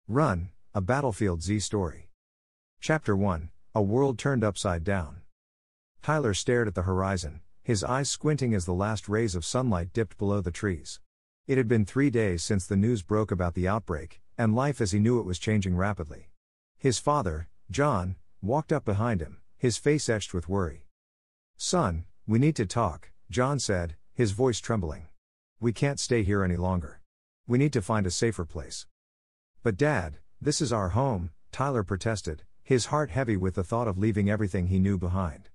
Run, a Battlefield Z story. Chapter 1, A World Turned Upside Down. Tyler stared at the horizon, his eyes squinting as the last rays of sunlight dipped below the trees. It had been 3 days since the news broke about the outbreak, and life as he knew it was changing rapidly. His father, John, walked up behind him, his face etched with worry. "Son, we need to talk," John said, his voice trembling. "We can't stay here any longer. We need to find a safer place." "But Dad, this is our home," Tyler protested, his heart heavy with the thought of leaving everything he knew behind.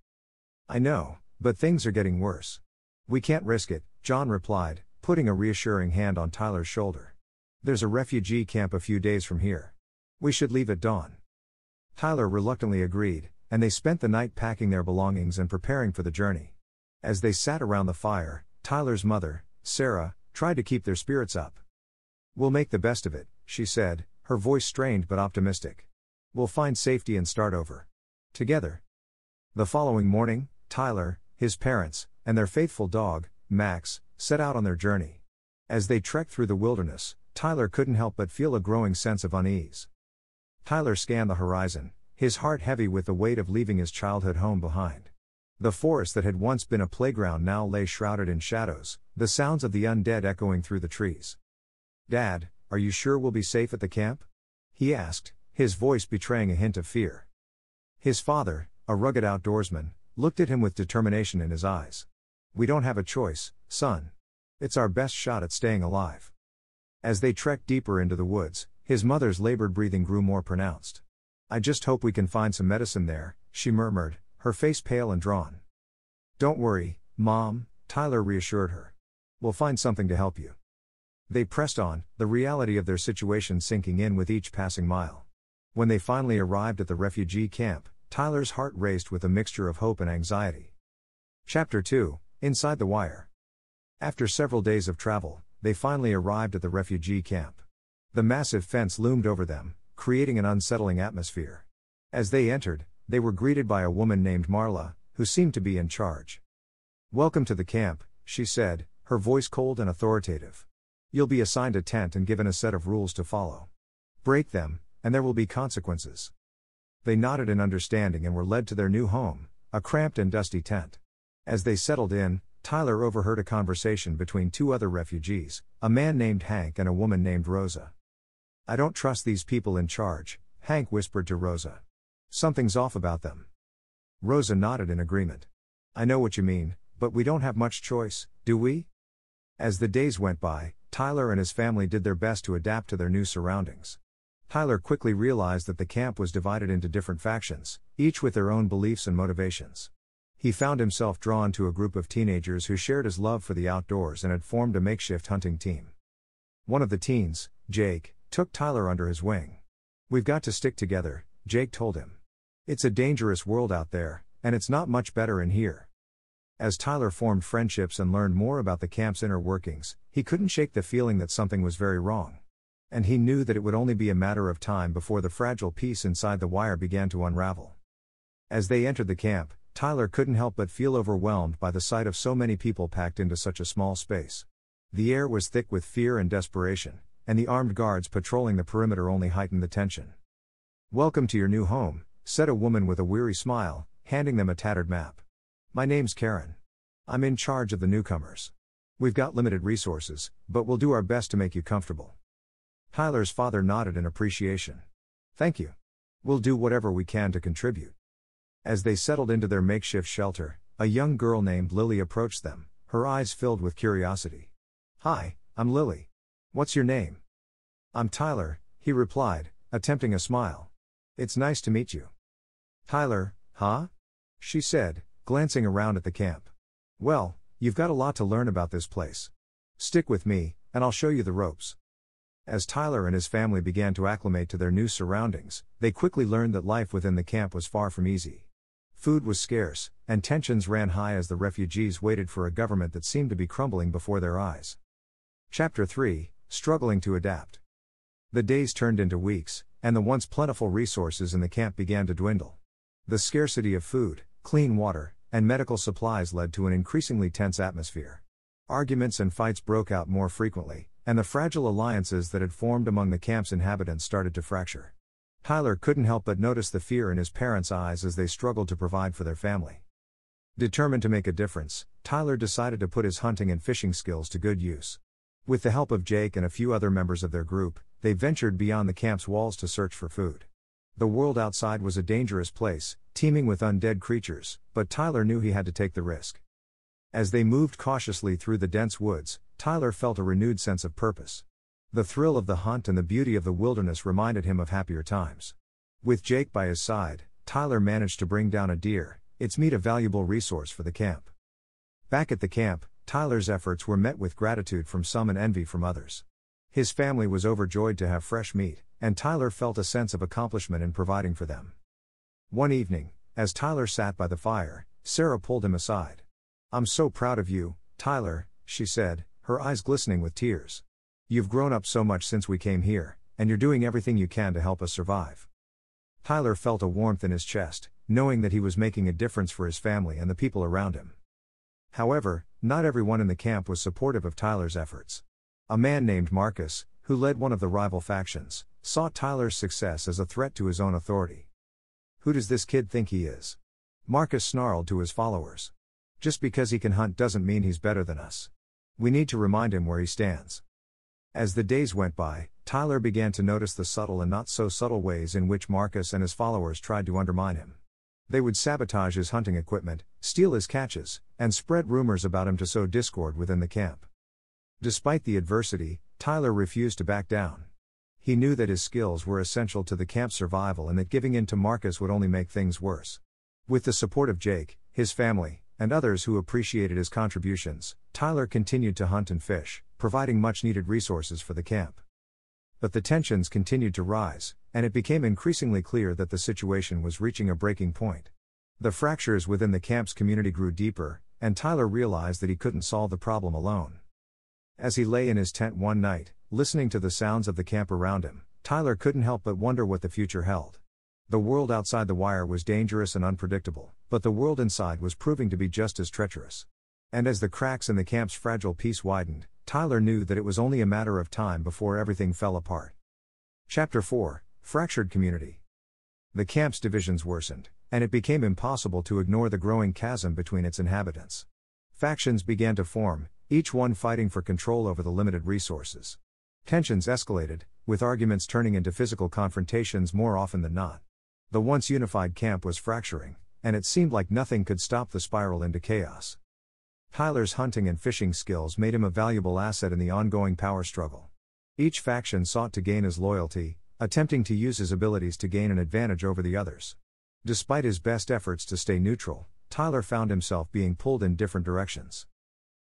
"I know, but things are getting worse. We can't risk it," John replied, putting a reassuring hand on Tyler's shoulder. "There's a refugee camp a few days from here. We should leave at dawn." Tyler reluctantly agreed, and they spent the night packing their belongings and preparing for the journey. As they sat around the fire, Tyler's mother, Sarah, tried to keep their spirits up. "We'll make the best of it," she said, her voice strained but optimistic. "We'll find safety and start over. Together." The following morning, Tyler, his parents, and their faithful dog, Max, set out on their journey. As they trekked through the wilderness, Tyler couldn't help but feel a growing sense of unease. Tyler scanned the horizon, his heart heavy with the weight of leaving his childhood home behind. The forest that had once been a playground now lay shrouded in shadows, the sounds of the undead echoing through the trees. "Dad, are you sure we'll be safe at the camp?" he asked, his voice betraying a hint of fear. His father, a rugged outdoorsman, looked at him with determination in his eyes. "We don't have a choice, son. It's our best shot at staying alive." As they trekked deeper into the woods, his mother's labored breathing grew more pronounced. "I just hope we can find some medicine there," she murmured, her face pale and drawn. "Don't worry, Mom," Tyler reassured her. "We'll find something to help you." They pressed on, the reality of their situation sinking in with each passing mile. When they finally arrived at the refugee camp, Tyler's heart raced with a mixture of hope and anxiety. Chapter 2, Inside the Wire. After several days of travel, they finally arrived at the refugee camp. The massive fence loomed over them, creating an unsettling atmosphere. As they entered, they were greeted by a woman named Marla, who seemed to be in charge. "Welcome to the camp," she said, her voice cold and authoritative. "You'll be assigned a tent and given a set of rules to follow. Break them, and there will be consequences." They nodded in understanding and were led to their new home, a cramped and dusty tent. As they settled in, Tyler overheard a conversation between two other refugees, a man named Hank and a woman named Rosa. "I don't trust these people in charge," Hank whispered to Rosa. "Something's off about them." Rosa nodded in agreement. "I know what you mean, but we don't have much choice, do we?" As the days went by, Tyler and his family did their best to adapt to their new surroundings. Tyler quickly realized that the camp was divided into different factions, each with their own beliefs and motivations. He found himself drawn to a group of teenagers who shared his love for the outdoors and had formed a makeshift hunting team. One of the teens, Jake, took Tyler under his wing. "We've got to stick together," Jake told him. "It's a dangerous world out there, and it's not much better in here." As Tyler formed friendships and learned more about the camp's inner workings, he couldn't shake the feeling that something was very wrong. And he knew that it would only be a matter of time before the fragile peace inside the wire began to unravel. As they entered the camp, Tyler couldn't help but feel overwhelmed by the sight of so many people packed into such a small space. The air was thick with fear and desperation, and the armed guards patrolling the perimeter only heightened the tension. "Welcome to your new home," said a woman with a weary smile, handing them a tattered map. "My name's Karen. I'm in charge of the newcomers. We've got limited resources, but we'll do our best to make you comfortable." Tyler's father nodded in appreciation. "Thank you. We'll do whatever we can to contribute." As they settled into their makeshift shelter, a young girl named Lily approached them, her eyes filled with curiosity. "Hi, I'm Lily. What's your name?" "I'm Tyler," he replied, attempting a smile. "It's nice to meet you." "Tyler, huh?" she said, glancing around at the camp. "Well, you've got a lot to learn about this place. Stick with me, and I'll show you the ropes." As Tyler and his family began to acclimate to their new surroundings, they quickly learned that life within the camp was far from easy. Food was scarce, and tensions ran high as the refugees waited for a government that seemed to be crumbling before their eyes. Chapter 3, Struggling to Adapt. The days turned into weeks, and the once plentiful resources in the camp began to dwindle. The scarcity of food, clean water, and medical supplies led to an increasingly tense atmosphere. Arguments and fights broke out more frequently, and the fragile alliances that had formed among the camp's inhabitants started to fracture. Tyler couldn't help but notice the fear in his parents' eyes as they struggled to provide for their family. Determined to make a difference, Tyler decided to put his hunting and fishing skills to good use. With the help of Jake and a few other members of their group, they ventured beyond the camp's walls to search for food. The world outside was a dangerous place, teeming with undead creatures, but Tyler knew he had to take the risk. As they moved cautiously through the dense woods, Tyler felt a renewed sense of purpose. The thrill of the hunt and the beauty of the wilderness reminded him of happier times. With Jake by his side, Tyler managed to bring down a deer, its meat a valuable resource for the camp. Back at the camp, Tyler's efforts were met with gratitude from some and envy from others. His family was overjoyed to have fresh meat, and Tyler felt a sense of accomplishment in providing for them. One evening, as Tyler sat by the fire, Sarah pulled him aside. "I'm so proud of you, Tyler," she said, her eyes glistening with tears. "You've grown up so much since we came here, and you're doing everything you can to help us survive." Tyler felt a warmth in his chest, knowing that he was making a difference for his family and the people around him. However, not everyone in the camp was supportive of Tyler's efforts. A man named Marcus, who led one of the rival factions, saw Tyler's success as a threat to his own authority. "Who does this kid think he is?" Marcus snarled to his followers. "Just because he can hunt doesn't mean he's better than us. We need to remind him where he stands." As the days went by, Tyler began to notice the subtle and not so subtle ways in which Marcus and his followers tried to undermine him. They would sabotage his hunting equipment, steal his catches, and spread rumors about him to sow discord within the camp. Despite the adversity, Tyler refused to back down. He knew that his skills were essential to the camp's survival and that giving in to Marcus would only make things worse. With the support of Jake, his family, and others who appreciated his contributions, Tyler continued to hunt and fish, providing much-needed resources for the camp. But the tensions continued to rise, and it became increasingly clear that the situation was reaching a breaking point. The fractures within the camp's community grew deeper, and Tyler realized that he couldn't solve the problem alone. As he lay in his tent one night, listening to the sounds of the camp around him, Tyler couldn't help but wonder what the future held. The world outside the wire was dangerous and unpredictable, but the world inside was proving to be just as treacherous. And as the cracks in the camp's fragile peace widened, Tyler knew that it was only a matter of time before everything fell apart. Chapter 4: Fractured Community. The camp's divisions worsened, and it became impossible to ignore the growing chasm between its inhabitants. Factions began to form, each one fighting for control over the limited resources. Tensions escalated, with arguments turning into physical confrontations more often than not. The once unified camp was fracturing, and it seemed like nothing could stop the spiral into chaos. Tyler's hunting and fishing skills made him a valuable asset in the ongoing power struggle. Each faction sought to gain his loyalty, attempting to use his abilities to gain an advantage over the others. Despite his best efforts to stay neutral, Tyler found himself being pulled in different directions.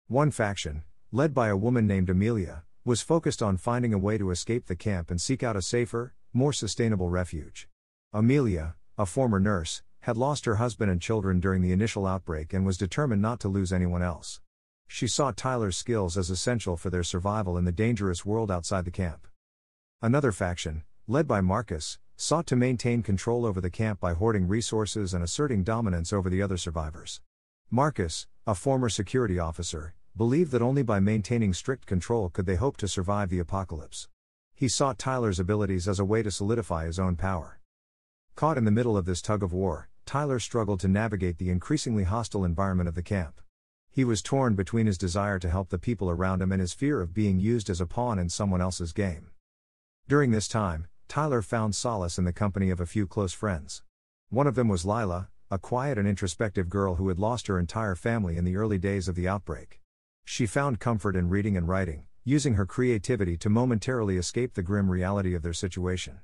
One faction, led by a woman named Amelia, was focused on finding a way to escape the camp and seek out a safer, more sustainable refuge. Amelia, a former nurse, had lost her husband and children during the initial outbreak and was determined not to lose anyone else. She saw Tyler's skills as essential for their survival in the dangerous world outside the camp. Another faction, led by Marcus, sought to maintain control over the camp by hoarding resources and asserting dominance over the other survivors. Marcus, a former security officer, believed that only by maintaining strict control could they hope to survive the apocalypse. He saw Tyler's abilities as a way to solidify his own power. Caught in the middle of this tug-of-war, Tyler struggled to navigate the increasingly hostile environment of the camp. He was torn between his desire to help the people around him and his fear of being used as a pawn in someone else's game. During this time, Tyler found solace in the company of a few close friends. One of them was Lila, a quiet and introspective girl who had lost her entire family in the early days of the outbreak. She found comfort in reading and writing, using her creativity to momentarily escape the grim reality of their situation.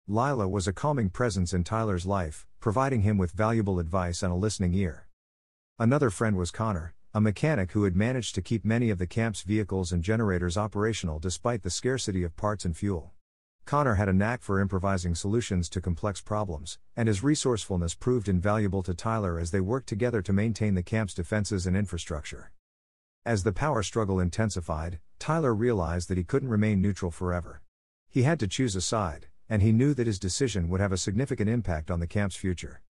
Lila was a calming presence in Tyler's life, providing him with valuable advice and a listening ear. Another friend was Connor, a mechanic who had managed to keep many of the camp's vehicles and generators operational despite the scarcity of parts and fuel. Connor had a knack for improvising solutions to complex problems, and his resourcefulness proved invaluable to Tyler as they worked together to maintain the camp's defenses and infrastructure. As the power struggle intensified, Tyler realized that he couldn't remain neutral forever. He had to choose a side, and he knew that his decision would have a significant impact on the camp's future.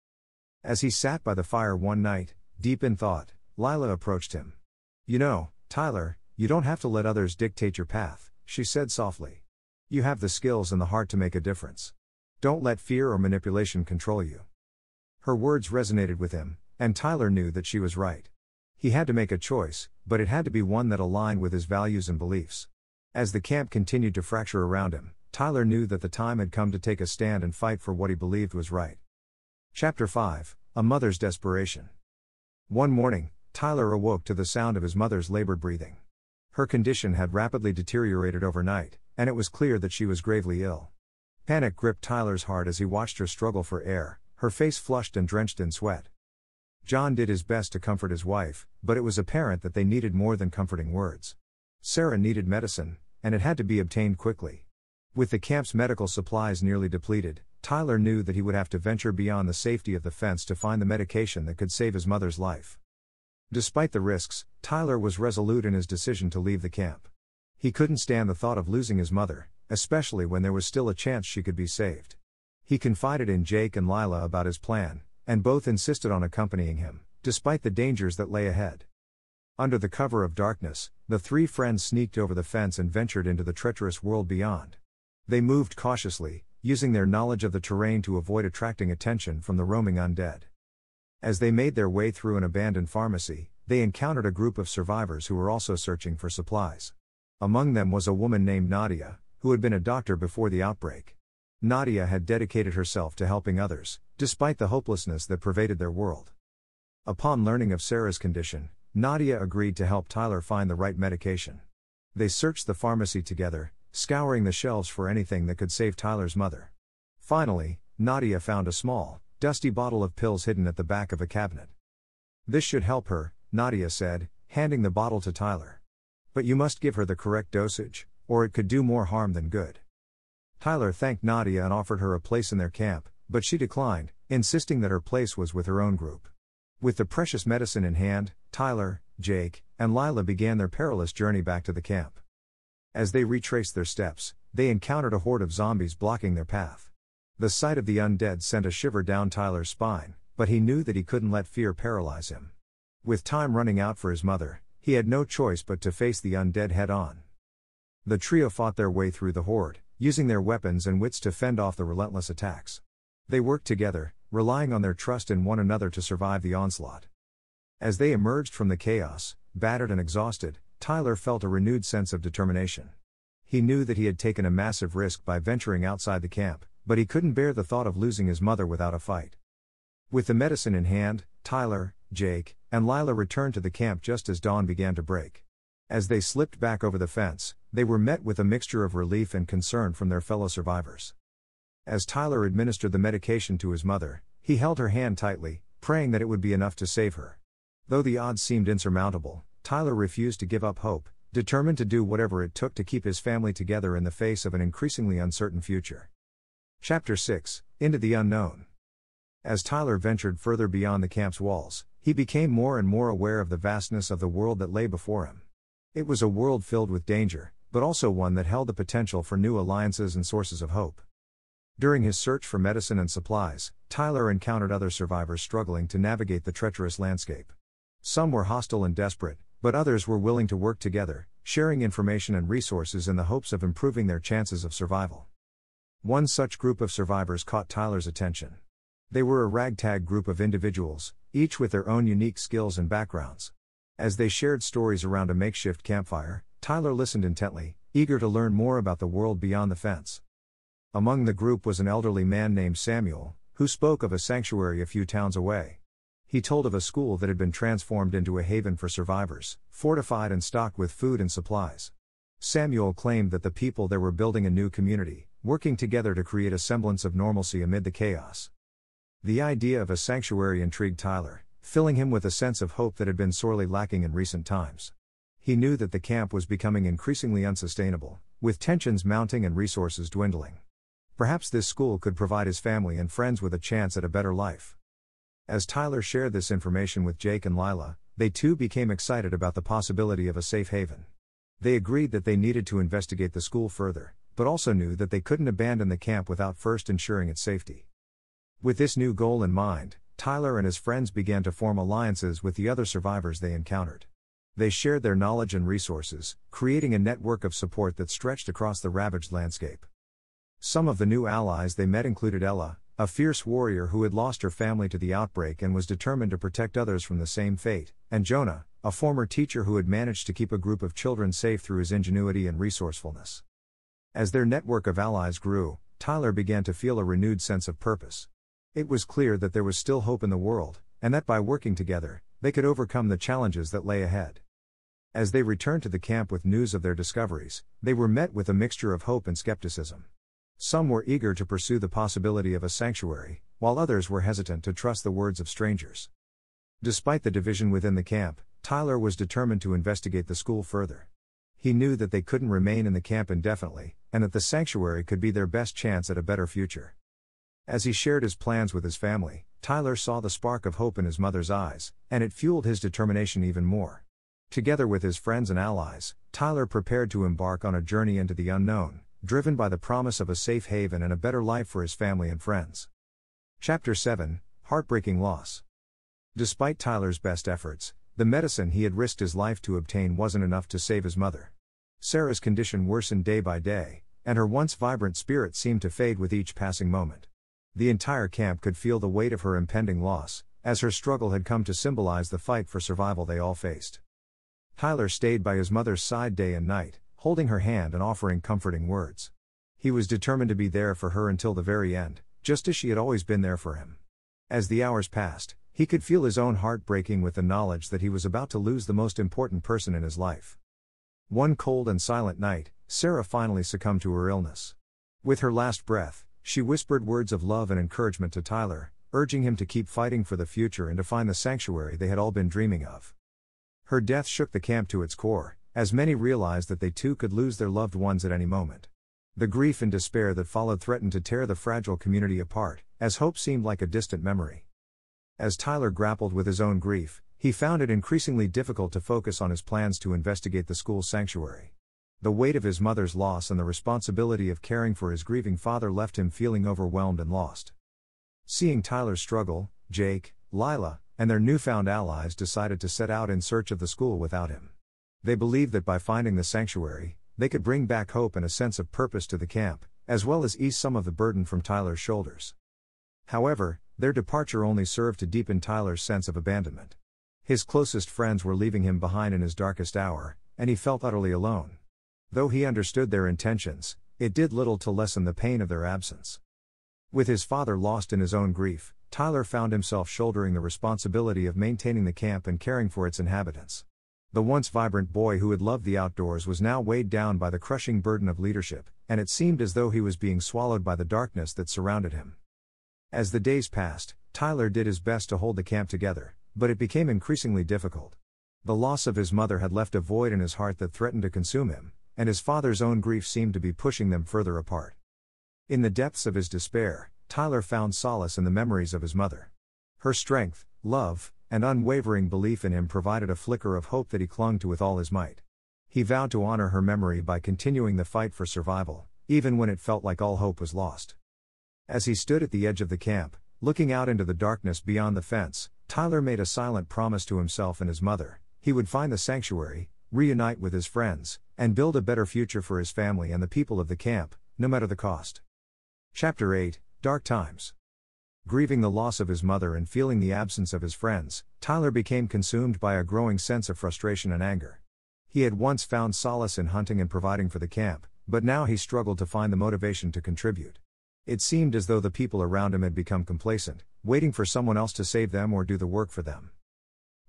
As he sat by the fire one night, deep in thought, Lila approached him. "You know, Tyler, you don't have to let others dictate your path," she said softly. You have the skills and the heart to make a difference. Don't let fear or manipulation control you. Her words resonated with him, and Tyler knew that she was right. He had to make a choice, but it had to be one that aligned with his values and beliefs. As the camp continued to fracture around him, Tyler knew that the time had come to take a stand and fight for what he believed was right. Chapter 5: A Mother's Desperation. One morning, Tyler awoke to the sound of his mother's labored breathing. Her condition had rapidly deteriorated overnight, and it was clear that she was gravely ill. Panic gripped Tyler's heart as he watched her struggle for air, her face flushed and drenched in sweat. John did his best to comfort his wife, but it was apparent that they needed more than comforting words. Sarah needed medicine, and it had to be obtained quickly. With the camp's medical supplies nearly depleted, Tyler knew that he would have to venture beyond the safety of the fence to find the medication that could save his mother's life. Despite the risks, Tyler was resolute in his decision to leave the camp. He couldn't stand the thought of losing his mother, especially when there was still a chance she could be saved. He confided in Jake and Lila about his plan, and both insisted on accompanying him, despite the dangers that lay ahead. Under the cover of darkness, the three friends sneaked over the fence and ventured into the treacherous world beyond. They moved cautiously, using their knowledge of the terrain to avoid attracting attention from the roaming undead. As they made their way through an abandoned pharmacy, they encountered a group of survivors who were also searching for supplies. Among them was a woman named Nadia, who had been a doctor before the outbreak. Nadia had dedicated herself to helping others, despite the hopelessness that pervaded their world. Upon learning of Sarah's condition, Nadia agreed to help Tyler find the right medication. They searched the pharmacy together, scouring the shelves for anything that could save Tyler's mother. Finally, Nadia found a small, dusty bottle of pills hidden at the back of a cabinet. This should help her, Nadia said, handing the bottle to Tyler. But you must give her the correct dosage, or it could do more harm than good. Tyler thanked Nadia and offered her a place in their camp, but she declined, insisting that her place was with her own group. With the precious medicine in hand, Tyler, Jake, and Lila began their perilous journey back to the camp. As they retraced their steps, they encountered a horde of zombies blocking their path. The sight of the undead sent a shiver down Tyler's spine, but he knew that he couldn't let fear paralyze him. With time running out for his mother, he had no choice but to face the undead head-on. The trio fought their way through the horde, using their weapons and wits to fend off the relentless attacks. They worked together, relying on their trust in one another to survive the onslaught. As they emerged from the chaos, battered and exhausted, Tyler felt a renewed sense of determination. He knew that he had taken a massive risk by venturing outside the camp, but he couldn't bear the thought of losing his mother without a fight. With the medicine in hand, Tyler, Jake, and Lila returned to the camp just as dawn began to break. As they slipped back over the fence, they were met with a mixture of relief and concern from their fellow survivors. As Tyler administered the medication to his mother, he held her hand tightly, praying that it would be enough to save her. Though the odds seemed insurmountable, Tyler refused to give up hope, determined to do whatever it took to keep his family together in the face of an increasingly uncertain future. Chapter 6: Into the Unknown. As Tyler ventured further beyond the camp's walls, he became more and more aware of the vastness of the world that lay before him. It was a world filled with danger, but also one that held the potential for new alliances and sources of hope. During his search for medicine and supplies, Tyler encountered other survivors struggling to navigate the treacherous landscape. Some were hostile and desperate, but others were willing to work together, sharing information and resources in the hopes of improving their chances of survival. One such group of survivors caught Tyler's attention. They were a ragtag group of individuals, each with their own unique skills and backgrounds. As they shared stories around a makeshift campfire, Tyler listened intently, eager to learn more about the world beyond the fence. Among the group was an elderly man named Samuel, who spoke of a sanctuary a few towns away. He told of a school that had been transformed into a haven for survivors, fortified and stocked with food and supplies. Samuel claimed that the people there were building a new community, working together to create a semblance of normalcy amid the chaos. The idea of a sanctuary intrigued Tyler, filling him with a sense of hope that had been sorely lacking in recent times. He knew that the camp was becoming increasingly unsustainable, with tensions mounting and resources dwindling. Perhaps this school could provide his family and friends with a chance at a better life. As Tyler shared this information with Jake and Lila, they too became excited about the possibility of a safe haven. They agreed that they needed to investigate the school further, but also knew that they couldn't abandon the camp without first ensuring its safety. With this new goal in mind, Tyler and his friends began to form alliances with the other survivors they encountered. They shared their knowledge and resources, creating a network of support that stretched across the ravaged landscape. Some of the new allies they met included Ella, a fierce warrior who had lost her family to the outbreak and was determined to protect others from the same fate, and Jonah, a former teacher who had managed to keep a group of children safe through his ingenuity and resourcefulness. As their network of allies grew, Tyler began to feel a renewed sense of purpose. It was clear that there was still hope in the world, and that by working together, they could overcome the challenges that lay ahead. As they returned to the camp with news of their discoveries, they were met with a mixture of hope and skepticism. Some were eager to pursue the possibility of a sanctuary, while others were hesitant to trust the words of strangers. Despite the division within the camp, Tyler was determined to investigate the school further. He knew that they couldn't remain in the camp indefinitely, and that the sanctuary could be their best chance at a better future. As he shared his plans with his family, Tyler saw the spark of hope in his mother's eyes, and it fueled his determination even more. Together with his friends and allies, Tyler prepared to embark on a journey into the unknown, driven by the promise of a safe haven and a better life for his family and friends. Chapter 7: Heartbreaking Loss. Despite Tyler's best efforts, the medicine he had risked his life to obtain wasn't enough to save his mother. Sarah's condition worsened day by day, and her once vibrant spirit seemed to fade with each passing moment. The entire camp could feel the weight of her impending loss, as her struggle had come to symbolize the fight for survival they all faced. Tyler stayed by his mother's side day and night, holding her hand and offering comforting words. He was determined to be there for her until the very end, just as she had always been there for him. As the hours passed, he could feel his own heart breaking with the knowledge that he was about to lose the most important person in his life. One cold and silent night, Sarah finally succumbed to her illness. With her last breath, she whispered words of love and encouragement to Tyler, urging him to keep fighting for the future and to find the sanctuary they had all been dreaming of. Her death shook the camp to its core, as many realized that they too could lose their loved ones at any moment. The grief and despair that followed threatened to tear the fragile community apart, as hope seemed like a distant memory. As Tyler grappled with his own grief, he found it increasingly difficult to focus on his plans to investigate the school's sanctuary. The weight of his mother's loss and the responsibility of caring for his grieving father left him feeling overwhelmed and lost. Seeing Tyler's struggle, Jake, Lila, and their newfound allies decided to set out in search of the school without him. They believed that by finding the sanctuary, they could bring back hope and a sense of purpose to the camp, as well as ease some of the burden from Tyler's shoulders. However, their departure only served to deepen Tyler's sense of abandonment. His closest friends were leaving him behind in his darkest hour, and he felt utterly alone. Though he understood their intentions, it did little to lessen the pain of their absence. With his father lost in his own grief, Tyler found himself shouldering the responsibility of maintaining the camp and caring for its inhabitants. The once vibrant boy who had loved the outdoors was now weighed down by the crushing burden of leadership, and it seemed as though he was being swallowed by the darkness that surrounded him. As the days passed, Tyler did his best to hold the camp together, but it became increasingly difficult. The loss of his mother had left a void in his heart that threatened to consume him, and his father's own grief seemed to be pushing them further apart. In the depths of his despair, Tyler found solace in the memories of his mother. Her strength, love, and unwavering belief in him provided a flicker of hope that he clung to with all his might. He vowed to honor her memory by continuing the fight for survival, even when it felt like all hope was lost. As he stood at the edge of the camp, looking out into the darkness beyond the fence, Tyler made a silent promise to himself and his mother. He would find the sanctuary, reunite with his friends, and build a better future for his family and the people of the camp, no matter the cost. Chapter 8: Dark Times. Grieving the loss of his mother and feeling the absence of his friends, Tyler became consumed by a growing sense of frustration and anger. He had once found solace in hunting and providing for the camp, but now he struggled to find the motivation to contribute. It seemed as though the people around him had become complacent, waiting for someone else to save them or do the work for them.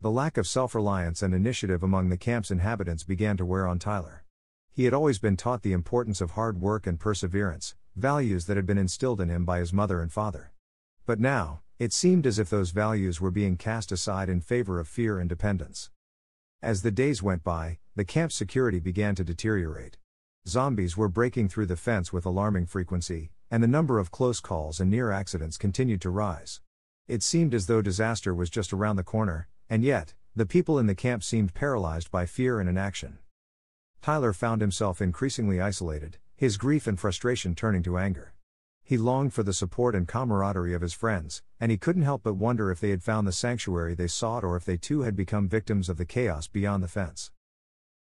The lack of self-reliance and initiative among the camp's inhabitants began to wear on Tyler. He had always been taught the importance of hard work and perseverance, values that had been instilled in him by his mother and father. But now, it seemed as if those values were being cast aside in favor of fear and dependence. As the days went by, the camp's security began to deteriorate. Zombies were breaking through the fence with alarming frequency, and the number of close calls and near accidents continued to rise. It seemed as though disaster was just around the corner, and yet, the people in the camp seemed paralyzed by fear and inaction. Tyler found himself increasingly isolated, his grief and frustration turning to anger. He longed for the support and camaraderie of his friends, and he couldn't help but wonder if they had found the sanctuary they sought or if they too had become victims of the chaos beyond the fence.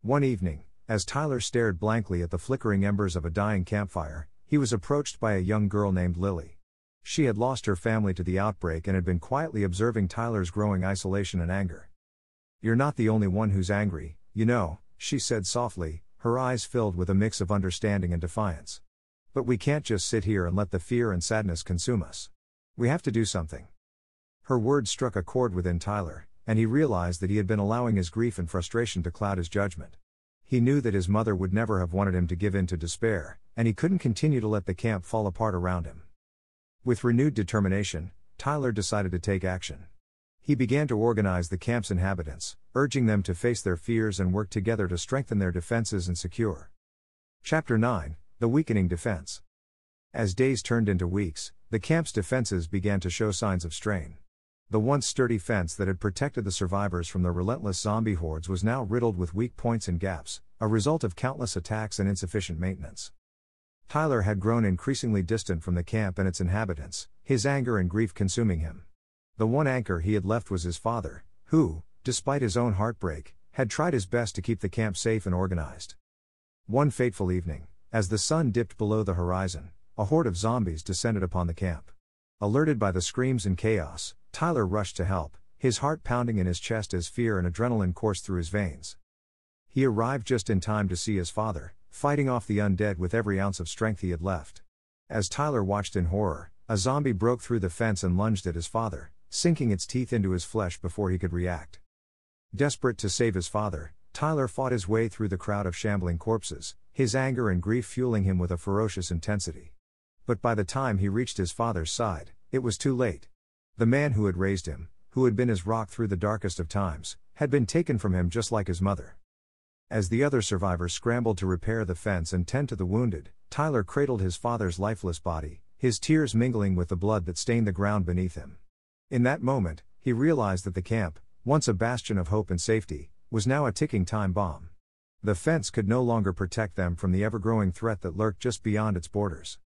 One evening, as Tyler stared blankly at the flickering embers of a dying campfire, he was approached by a young girl named Lily. She had lost her family to the outbreak and had been quietly observing Tyler's growing isolation and anger. "You're not the only one who's angry, you know," she said softly, her eyes filled with a mix of understanding and defiance. "But we can't just sit here and let the fear and sadness consume us. We have to do something." Her words struck a chord within Tyler, and he realized that he had been allowing his grief and frustration to cloud his judgment. He knew that his mother would never have wanted him to give in to despair, and he couldn't continue to let the camp fall apart around him. With renewed determination, Tyler decided to take action. He began to organize the camp's inhabitants, urging them to face their fears and work together to strengthen their defenses and secure. Chapter 9: The Weakening Defense. As days turned into weeks, the camp's defenses began to show signs of strain. The once sturdy fence that had protected the survivors from the relentless zombie hordes was now riddled with weak points and gaps, a result of countless attacks and insufficient maintenance. Tyler had grown increasingly distant from the camp and its inhabitants, his anger and grief consuming him. The one anchor he had left was his father, who, despite his own heartbreak, had tried his best to keep the camp safe and organized. One fateful evening, as the sun dipped below the horizon, a horde of zombies descended upon the camp. Alerted by the screams and chaos, Tyler rushed to help, his heart pounding in his chest as fear and adrenaline coursed through his veins. He arrived just in time to see his father, fighting off the undead with every ounce of strength he had left. As Tyler watched in horror, a zombie broke through the fence and lunged at his father, sinking its teeth into his flesh before he could react. Desperate to save his father, Tyler fought his way through the crowd of shambling corpses, his anger and grief fueling him with a ferocious intensity. But by the time he reached his father's side, it was too late. The man who had raised him, who had been his rock through the darkest of times, had been taken from him just like his mother. As the other survivors scrambled to repair the fence and tend to the wounded, Tyler cradled his father's lifeless body, his tears mingling with the blood that stained the ground beneath him. In that moment, he realized that the camp, once a bastion of hope and safety, was now a ticking time bomb. The fence could no longer protect them from the ever-growing threat that lurked just beyond its borders.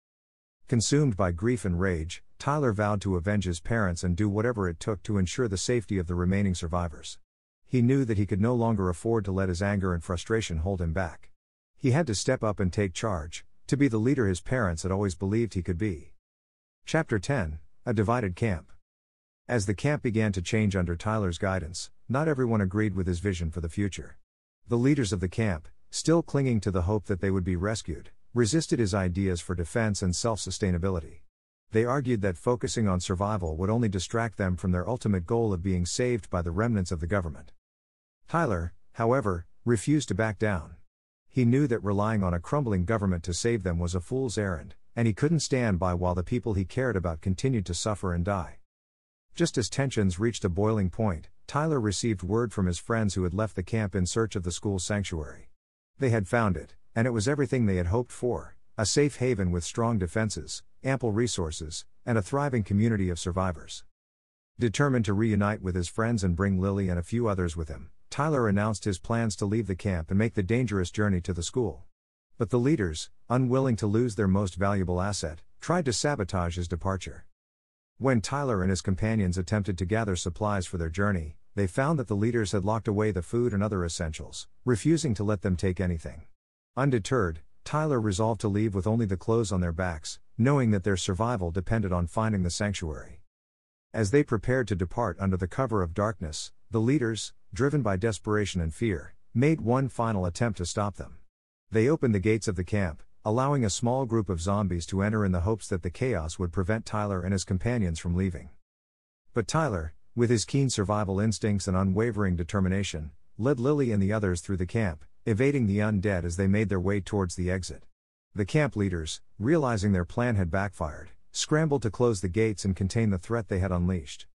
Consumed by grief and rage, Tyler vowed to avenge his parents and do whatever it took to ensure the safety of the remaining survivors. He knew that he could no longer afford to let his anger and frustration hold him back. He had to step up and take charge, to be the leader his parents had always believed he could be. Chapter 10: A Divided Camp. As the camp began to change under Tyler's guidance, not everyone agreed with his vision for the future. The leaders of the camp, still clinging to the hope that they would be rescued, resisted his ideas for defense and self-sustainability. They argued that focusing on survival would only distract them from their ultimate goal of being saved by the remnants of the government. Tyler, however, refused to back down. He knew that relying on a crumbling government to save them was a fool's errand, and he couldn't stand by while the people he cared about continued to suffer and die. Just as tensions reached a boiling point, Tyler received word from his friends who had left the camp in search of the school's sanctuary. They had found it, and it was everything they had hoped for: a safe haven with strong defenses, ample resources, and a thriving community of survivors. Determined to reunite with his friends and bring Lily and a few others with him, Tyler announced his plans to leave the camp and make the dangerous journey to the school. But the leaders, unwilling to lose their most valuable asset, tried to sabotage his departure. When Tyler and his companions attempted to gather supplies for their journey, they found that the leaders had locked away the food and other essentials, refusing to let them take anything. Undeterred, Tyler resolved to leave with only the clothes on their backs, knowing that their survival depended on finding the sanctuary. As they prepared to depart under the cover of darkness, the leaders, driven by desperation and fear, made one final attempt to stop them. They opened the gates of the camp, allowing a small group of zombies to enter in the hopes that the chaos would prevent Tyler and his companions from leaving. But Tyler, with his keen survival instincts and unwavering determination, led Lily and the others through the camp, evading the undead as they made their way towards the exit. The camp leaders, realizing their plan had backfired, scrambled to close the gates and contain the threat they had unleashed.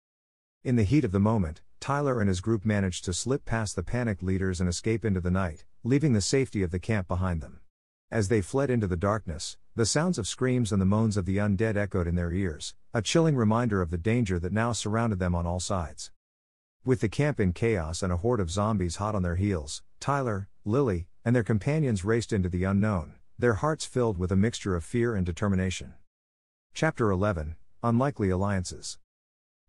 In the heat of the moment, Tyler and his group managed to slip past the panicked leaders and escape into the night, leaving the safety of the camp behind them. As they fled into the darkness, the sounds of screams and the moans of the undead echoed in their ears, a chilling reminder of the danger that now surrounded them on all sides. With the camp in chaos and a horde of zombies hot on their heels, Tyler, Lily, and their companions raced into the unknown, their hearts filled with a mixture of fear and determination. Chapter 11, Unlikely Alliances.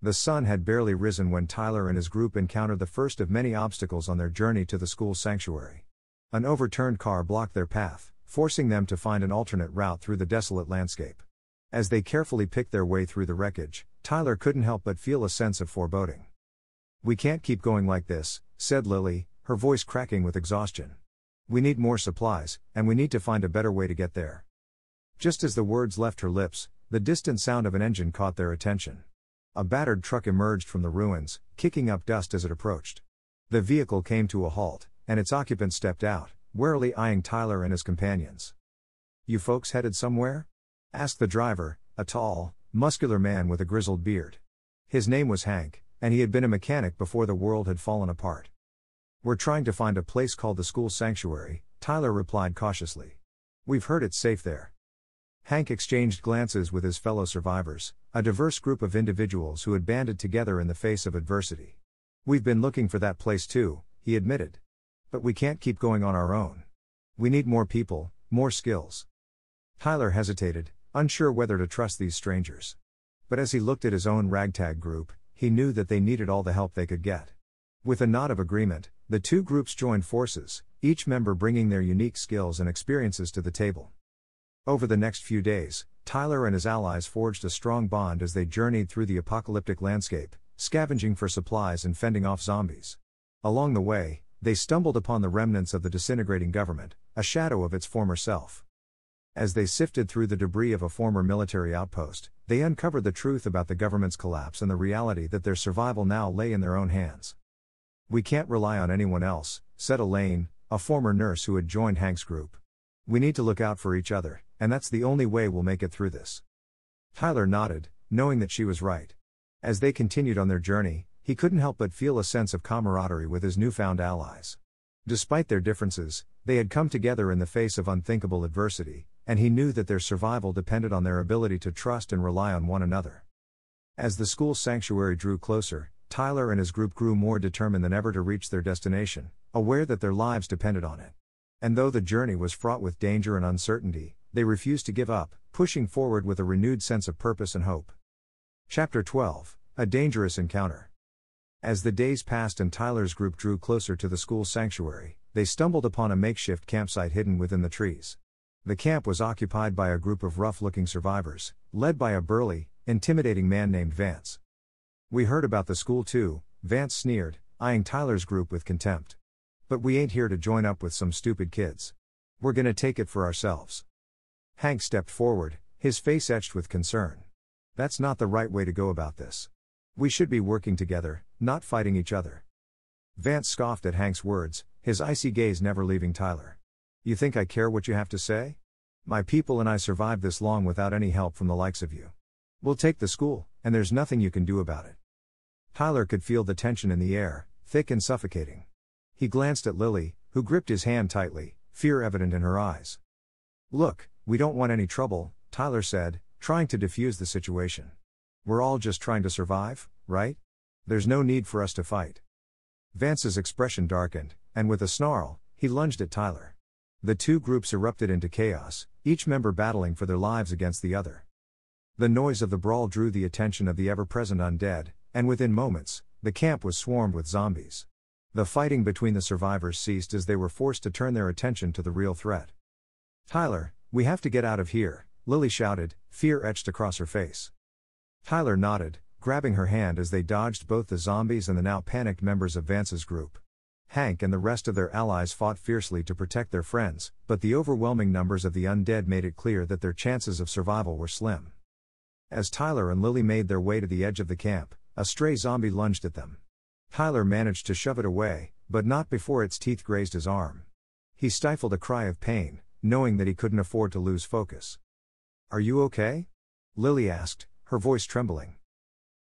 The sun had barely risen when Tyler and his group encountered the first of many obstacles on their journey to the school sanctuary. An overturned car blocked their path, forcing them to find an alternate route through the desolate landscape. As they carefully picked their way through the wreckage, Tyler couldn't help but feel a sense of foreboding. "We can't keep going like this," said Lily, her voice cracking with exhaustion. "We need more supplies, and we need to find a better way to get there." Just as the words left her lips, the distant sound of an engine caught their attention. A battered truck emerged from the ruins, kicking up dust as it approached. The vehicle came to a halt, and its occupant stepped out, warily eyeing Tyler and his companions. "You folks headed somewhere?" asked the driver, a tall, muscular man with a grizzled beard. His name was Hank, and he had been a mechanic before the world had fallen apart. "We're trying to find a place called the school sanctuary," Tyler replied cautiously. "We've heard it's safe there." Hank exchanged glances with his fellow survivors, a diverse group of individuals who had banded together in the face of adversity. "We've been looking for that place too," he admitted. "But we can't keep going on our own. We need more people, more skills." Tyler hesitated, unsure whether to trust these strangers. But as he looked at his own ragtag group, he knew that they needed all the help they could get. With a nod of agreement, the two groups joined forces, each member bringing their unique skills and experiences to the table. Over the next few days, Tyler and his allies forged a strong bond as they journeyed through the apocalyptic landscape, scavenging for supplies and fending off zombies. Along the way, they stumbled upon the remnants of the disintegrating government, a shadow of its former self. As they sifted through the debris of a former military outpost, they uncovered the truth about the government's collapse and the reality that their survival now lay in their own hands. "We can't rely on anyone else," said Elaine, a former nurse who had joined Hank's group. "We need to look out for each other, and that's the only way we'll make it through this." Tyler nodded, knowing that she was right. As they continued on their journey, he couldn't help but feel a sense of camaraderie with his newfound allies. Despite their differences, they had come together in the face of unthinkable adversity, and he knew that their survival depended on their ability to trust and rely on one another. As the school sanctuary drew closer, Tyler and his group grew more determined than ever to reach their destination, aware that their lives depended on it. And though the journey was fraught with danger and uncertainty, they refused to give up, pushing forward with a renewed sense of purpose and hope. Chapter 12, A Dangerous Encounter. As the days passed and Tyler's group drew closer to the school sanctuary, they stumbled upon a makeshift campsite hidden within the trees. The camp was occupied by a group of rough-looking survivors, led by a burly, intimidating man named Vance. "We heard about the school too," Vance sneered, eyeing Tyler's group with contempt. "But we ain't here to join up with some stupid kids. We're gonna take it for ourselves." Hank stepped forward, his face etched with concern. "That's not the right way to go about this. We should be working together, not fighting each other." Vance scoffed at Hank's words, his icy gaze never leaving Tyler. "You think I care what you have to say? My people and I survived this long without any help from the likes of you. We'll take the school, and there's nothing you can do about it." Tyler could feel the tension in the air, thick and suffocating. He glanced at Lily, who gripped his hand tightly, fear evident in her eyes. "Look, we don't want any trouble," Tyler said, trying to defuse the situation. "We're all just trying to survive, right? There's no need for us to fight." Vance's expression darkened, and with a snarl, he lunged at Tyler. The two groups erupted into chaos, each member battling for their lives against the other. The noise of the brawl drew the attention of the ever-present Undead, and within moments, the camp was swarmed with zombies. The fighting between the survivors ceased as they were forced to turn their attention to the real threat. "Tyler, we have to get out of here," Lily shouted, fear etched across her face. Tyler nodded, grabbing her hand as they dodged both the zombies and the now panicked members of Vance's group. Hank and the rest of their allies fought fiercely to protect their friends, but the overwhelming numbers of the undead made it clear that their chances of survival were slim. As Tyler and Lily made their way to the edge of the camp, a stray zombie lunged at them. Tyler managed to shove it away, but not before its teeth grazed his arm. He stifled a cry of pain, knowing that he couldn't afford to lose focus. "Are you okay?" Lily asked, her voice trembling.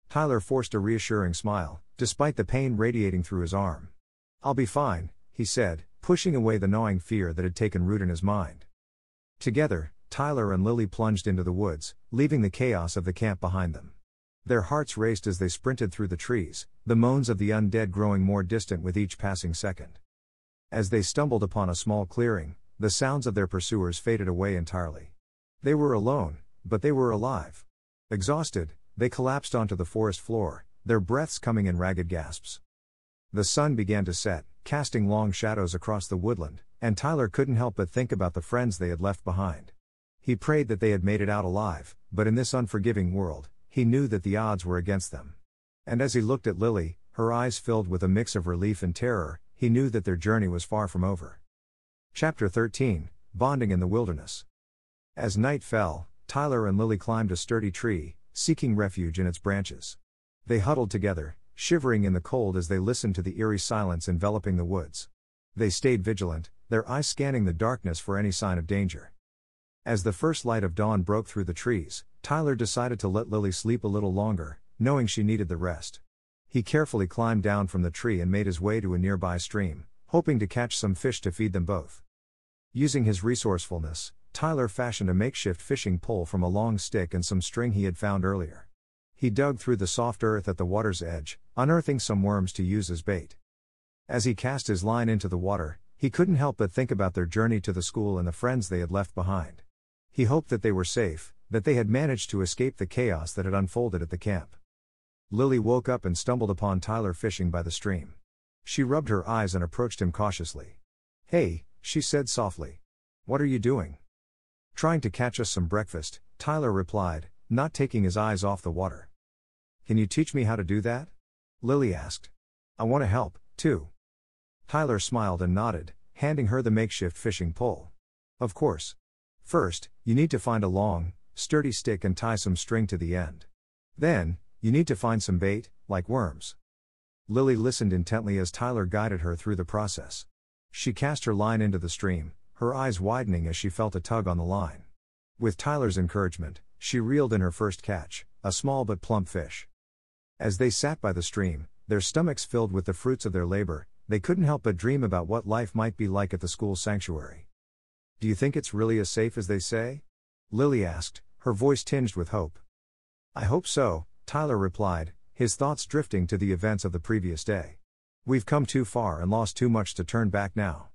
Tyler forced a reassuring smile, despite the pain radiating through his arm. "I'll be fine," he said, pushing away the gnawing fear that had taken root in his mind. Together, Tyler and Lily plunged into the woods, leaving the chaos of the camp behind them. Their hearts raced as they sprinted through the trees, the moans of the undead growing more distant with each passing second. As they stumbled upon a small clearing, the sounds of their pursuers faded away entirely. They were alone, but they were alive. Exhausted, they collapsed onto the forest floor, their breaths coming in ragged gasps. The sun began to set, casting long shadows across the woodland, and Tyler couldn't help but think about the friends they had left behind. He prayed that they had made it out alive, but in this unforgiving world, he knew that the odds were against them. And as he looked at Lily, her eyes filled with a mix of relief and terror, he knew that their journey was far from over. Chapter 13, Bonding in the Wilderness. As night fell, Tyler and Lily climbed a sturdy tree, seeking refuge in its branches. They huddled together, shivering in the cold as they listened to the eerie silence enveloping the woods. They stayed vigilant, their eyes scanning the darkness for any sign of danger. As the first light of dawn broke through the trees, Tyler decided to let Lily sleep a little longer, knowing she needed the rest. He carefully climbed down from the tree and made his way to a nearby stream, hoping to catch some fish to feed them both. Using his resourcefulness, Tyler fashioned a makeshift fishing pole from a long stick and some string he had found earlier. He dug through the soft earth at the water's edge, unearthing some worms to use as bait. As he cast his line into the water, he couldn't help but think about their journey to the school and the friends they had left behind. He hoped that they were safe, that they had managed to escape the chaos that had unfolded at the camp. Lily woke up and stumbled upon Tyler fishing by the stream. She rubbed her eyes and approached him cautiously. "Hey," she said softly. "What are you doing?" "Trying to catch us some breakfast," Tyler replied, not taking his eyes off the water. "Can you teach me how to do that?" Lily asked. "I want to help, too." Tyler smiled and nodded, handing her the makeshift fishing pole. "Of course. First, you need to find a long, sturdy stick and tie some string to the end. Then, you need to find some bait, like worms." Lily listened intently as Tyler guided her through the process. She cast her line into the stream, her eyes widening as she felt a tug on the line. With Tyler's encouragement, she reeled in her first catch, a small but plump fish. As they sat by the stream, their stomachs filled with the fruits of their labor, they couldn't help but dream about what life might be like at the school sanctuary. "Do you think it's really as safe as they say?" Lily asked, her voice tinged with hope. "I hope so," Tyler replied, his thoughts drifting to the events of the previous day. "We've come too far and lost too much to turn back now."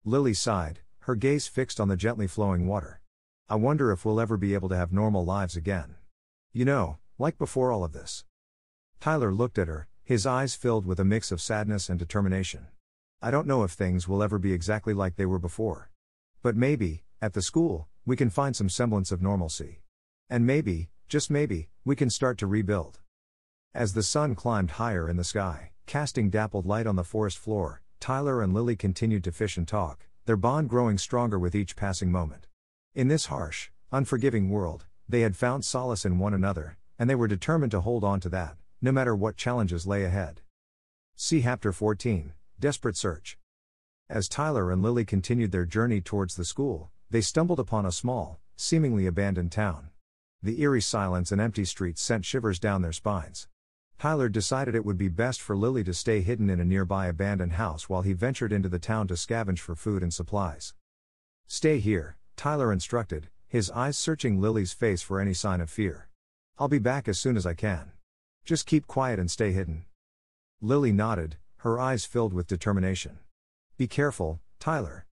Lily sighed, her gaze fixed on the gently flowing water. "I wonder if we'll ever be able to have normal lives again. You know, like before all of this." Tyler looked at her, his eyes filled with a mix of sadness and determination. "I don't know if things will ever be exactly like they were before. But maybe, at the school, we can find some semblance of normalcy. And maybe, just maybe, we can start to rebuild." As the sun climbed higher in the sky, casting dappled light on the forest floor, Tyler and Lily continued to fish and talk, their bond growing stronger with each passing moment. In this harsh, unforgiving world, they had found solace in one another, and they were determined to hold on to that, no matter what challenges lay ahead. See Chapter 14, Desperate Search. As Tyler and Lily continued their journey towards the school, they stumbled upon a small, seemingly abandoned town. The eerie silence and empty streets sent shivers down their spines. Tyler decided it would be best for Lily to stay hidden in a nearby abandoned house while he ventured into the town to scavenge for food and supplies. "Stay here," Tyler instructed, his eyes searching Lily's face for any sign of fear. "I'll be back as soon as I can. Just keep quiet and stay hidden." Lily nodded, her eyes filled with determination. "Be careful, Tyler."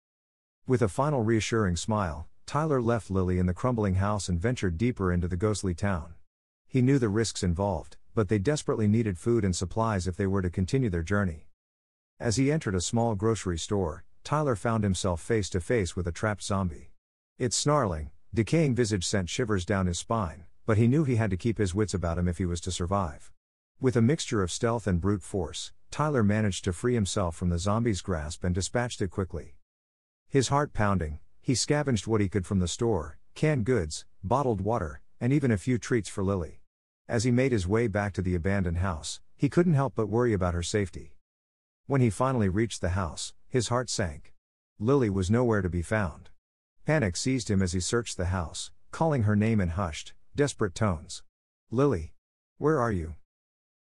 With a final reassuring smile, Tyler left Lily in the crumbling house and ventured deeper into the ghostly town. He knew the risks involved, but they desperately needed food and supplies if they were to continue their journey. As he entered a small grocery store, Tyler found himself face to face with a trapped zombie. Its snarling, decaying visage sent shivers down his spine, but he knew he had to keep his wits about him if he was to survive. With a mixture of stealth and brute force, Tyler managed to free himself from the zombie's grasp and dispatched it quickly. His heart pounding, he scavenged what he could from the store, canned goods, bottled water, and even a few treats for Lily. As he made his way back to the abandoned house, he couldn't help but worry about her safety. When he finally reached the house, his heart sank. Lily was nowhere to be found. Panic seized him as he searched the house, calling her name in hushed, desperate tones. "Lily! Where are you?"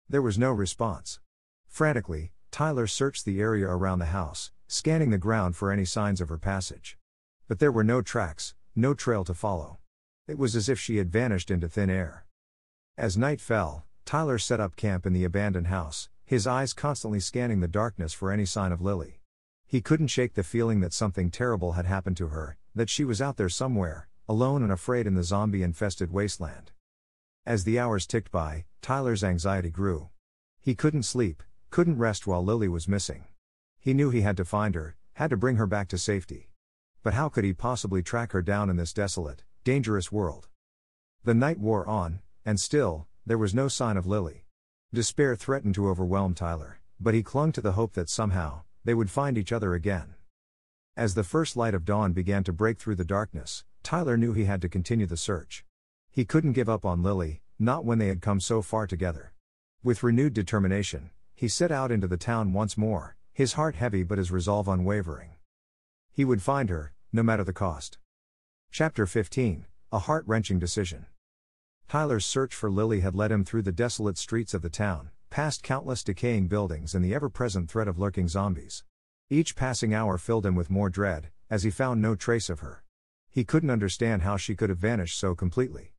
There was no response. Frantically, Tyler searched the area around the house, scanning the ground for any signs of her passage. But there were no tracks, no trail to follow. It was as if she had vanished into thin air. As night fell, Tyler set up camp in the abandoned house, his eyes constantly scanning the darkness for any sign of Lily. He couldn't shake the feeling that something terrible had happened to her, that she was out there somewhere, alone and afraid in the zombie-infested wasteland. As the hours ticked by, Tyler's anxiety grew. He couldn't sleep, couldn't rest while Lily was missing. He knew he had to find her, had to bring her back to safety. But how could he possibly track her down in this desolate, dangerous world? The night wore on, and still, there was no sign of Lily. Despair threatened to overwhelm Tyler, but he clung to the hope that somehow, they would find each other again. As the first light of dawn began to break through the darkness, Tyler knew he had to continue the search. He couldn't give up on Lily, not when they had come so far together. With renewed determination, he set out into the town once more, his heart heavy but his resolve unwavering. He would find her, no matter the cost. Chapter 15, A Heart-Wrenching Decision. Tyler's search for Lily had led him through the desolate streets of the town, past countless decaying buildings and the ever-present threat of lurking zombies. Each passing hour filled him with more dread, as he found no trace of her. He couldn't understand how she could have vanished so completely.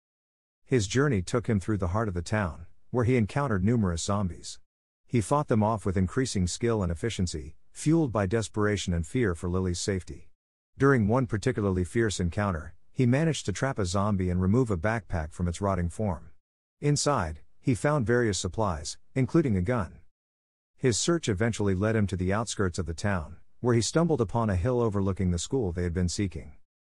His journey took him through the heart of the town, where he encountered numerous zombies. He fought them off with increasing skill and efficiency, fueled by desperation and fear for Lily's safety. During one particularly fierce encounter, he managed to trap a zombie and remove a backpack from its rotting form. Inside, he found various supplies, including a gun. His search eventually led him to the outskirts of the town, where he stumbled upon a hill overlooking the school they had been seeking.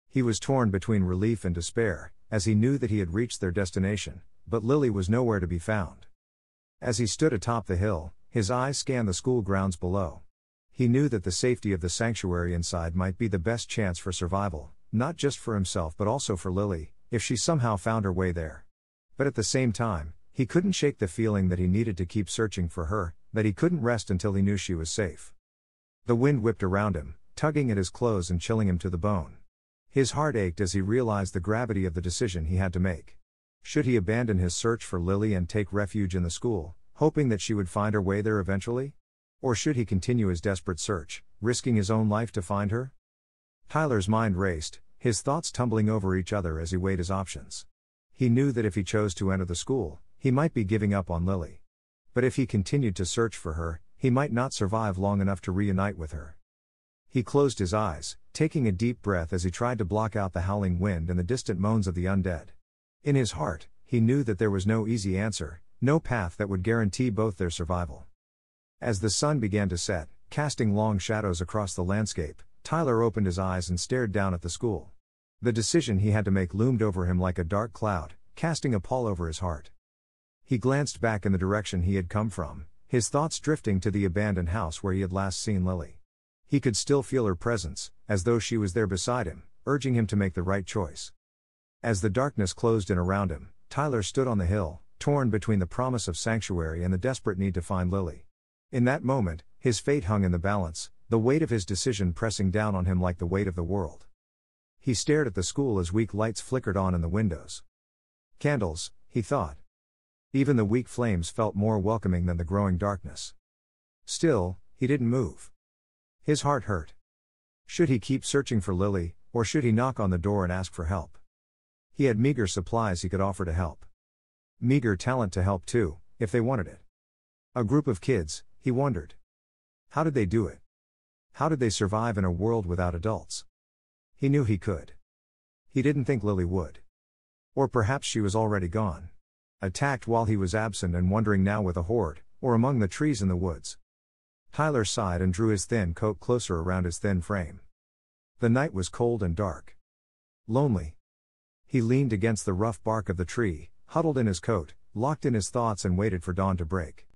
He was torn between relief and despair, as he knew that he had reached their destination, but Lily was nowhere to be found. As he stood atop the hill, his eyes scanned the school grounds below. He knew that the safety of the sanctuary inside might be the best chance for survival, not just for himself but also for Lily, if she somehow found her way there. But at the same time, he couldn't shake the feeling that he needed to keep searching for her, that he couldn't rest until he knew she was safe. The wind whipped around him, tugging at his clothes and chilling him to the bone. His heart ached as he realized the gravity of the decision he had to make. Should he abandon his search for Lily and take refuge in the school, hoping that she would find her way there eventually? Or should he continue his desperate search, risking his own life to find her? Tyler's mind raced, his thoughts tumbling over each other as he weighed his options. He knew that if he chose to enter the school, he might be giving up on Lily. But if he continued to search for her, he might not survive long enough to reunite with her. He closed his eyes, taking a deep breath as he tried to block out the howling wind and the distant moans of the undead. In his heart, he knew that there was no easy answer, no path that would guarantee both their survival. As the sun began to set, casting long shadows across the landscape, Tyler opened his eyes and stared down at the school. The decision he had to make loomed over him like a dark cloud, casting a pall over his heart. He glanced back in the direction he had come from, his thoughts drifting to the abandoned house where he had last seen Lily. He could still feel her presence, as though she was there beside him, urging him to make the right choice. As the darkness closed in around him, Tyler stood on the hill, torn between the promise of sanctuary and the desperate need to find Lily. In that moment, his fate hung in the balance, the weight of his decision pressing down on him like the weight of the world. He stared at the school as weak lights flickered on in the windows. Candles, he thought. Even the weak flames felt more welcoming than the growing darkness. Still, he didn't move. His heart hurt. Should he keep searching for Lily, or should he knock on the door and ask for help? He had meager supplies he could offer to help. Meager talent to help too, if they wanted it. A group of kids, he wondered. How did they do it? How did they survive in a world without adults? He knew he could. He didn't think Lily would. Or perhaps she was already gone. Attacked while he was absent and wandering now with a horde, or among the trees in the woods. Tyler sighed and drew his thin coat closer around his thin frame. The night was cold and dark. Lonely. He leaned against the rough bark of the tree, huddled in his coat, locked in his thoughts and waited for dawn to break.